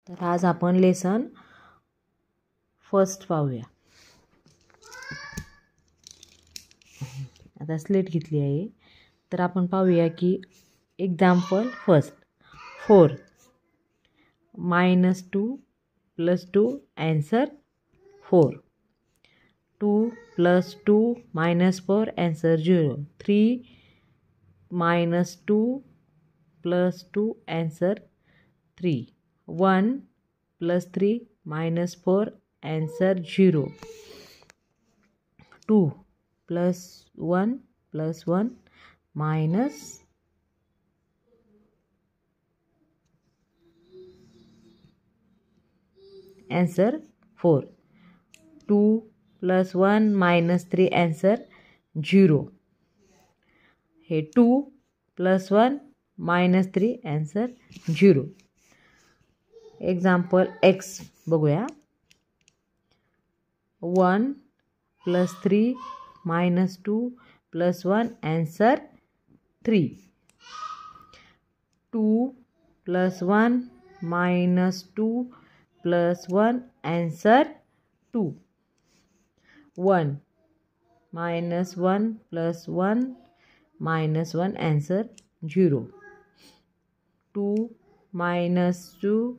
तर आज आपण लेसन फर्स्ट पाहूया. आता स्लेट घेतली आहे. तर आपण पाहूया की example first 4 -2 + 2 answer 4. 2 + 2 - 4 answer 0. 3 - 2 + 2 answer 3. 1 + 3 - 4 answer 0. 2 + 1 + 1 minus answer 4. 2 + 1 - 3 answer 0. हे 2 + 1 - 3 answer 0. एक्झाम्पल x बघूया. 1 + 3 - 2 + 1 answer 3. 2 + 1 - 2 + 1 answer 2. 1 - 1 + 1 - 1 answer 0. 2 - 2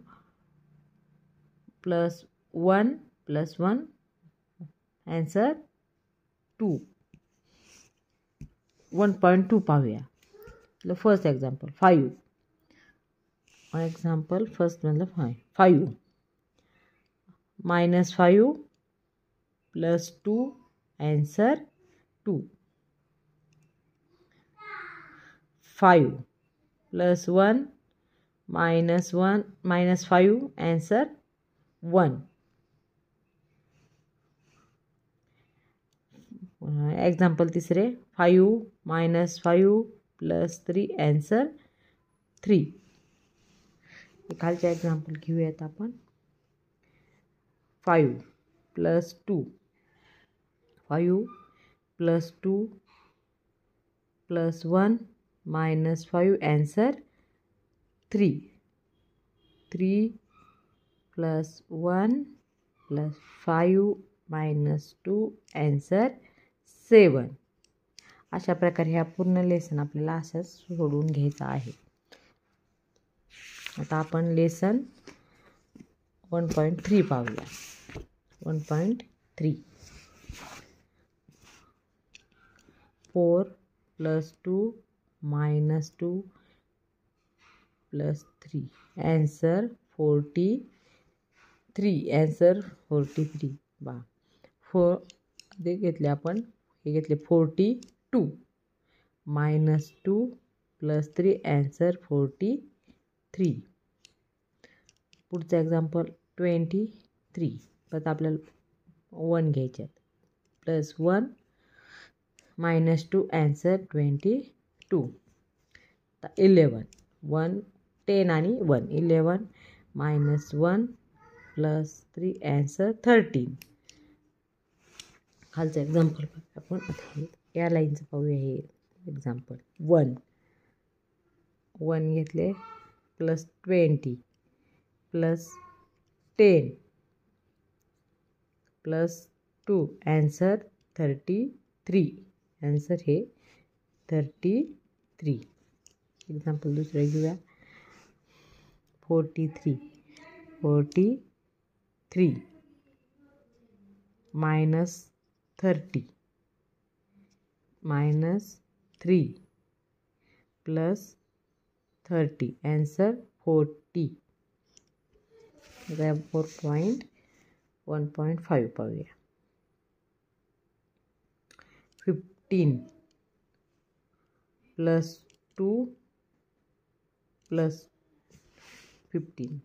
+ 1 + 1 answer 2. 1.2 पाहूया. First example 5. एक्झाम्पल फर्स्ट मधलं 5 -5 + 2 answer 2. 5 + 1 - 5 answer 1. एक्झाम्पल तिसरे 5 - 5 + 3 answer 3. खालचे एक्झाम्पल घेऊयात आपण. 5 + 2 5 + 2 + 1 - 5 answer 3. 3 + 1 + 5 - 2 answer 7. अशा प्रकारे हा पूर्ण लेसन आपल्याला असंच सोडवून घ्यायचा आहे. आता आपण लेसन 1.3 पाहूया. 1.3 4 + 2 - 2 + 3 answer 43. answer 43. 4 ते घेतले आपण. हे घेतले 42 - 2 + 3 answer 43. पुढचं एक्झाम्पल 23. परत आपल्याला 1 घ्यायचे +1 - 2 answer 22. 11 1 10 आणि 1 11 - 1 + 3 answer 13. खालचं एक्झाम्पल आपण या लाईनचं पाहूया. हे एक्झाम्पल 1 घेतले +20 + 10 + 2 answer 33. answer हे 33. एक्झाम्पल दुसरं घेऊया. 43 -30 -30 -3 + 30 answer 40. 1.5 पाहूया. 15 + 2 + 15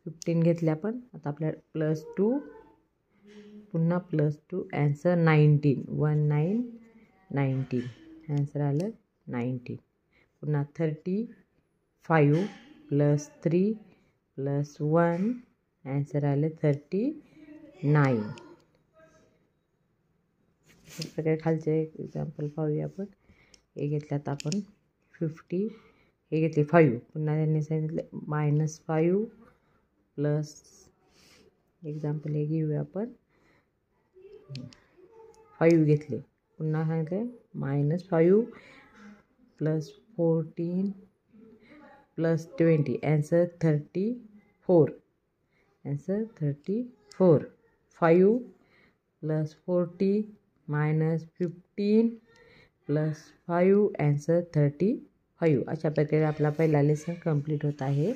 15 घेतले आपण. आता आपल्याला +2 पुन्हा +2 answer 19. 19 19 answer आलं 19. पुन्हा 35 + 3 + 1 answer आलं 39. अशा प्रकारे खालचे एक्झाम्पल पाहूया आपण. हे घेतल्यात आपण 50 हे घेतले 5. पुन्हा त्यांनी सांगितलं -5 प्लस एक्झाम्पल हे घेऊया आपण 5 घेतले. पुन्हा सांगितले -5 plus 14 plus 20 answer 34. Answer 34. 5 plus 40 minus 15 plus 5 answer 35. अशा प्रकारे आपला पहिला लेसन कंप्लीट होत आहे.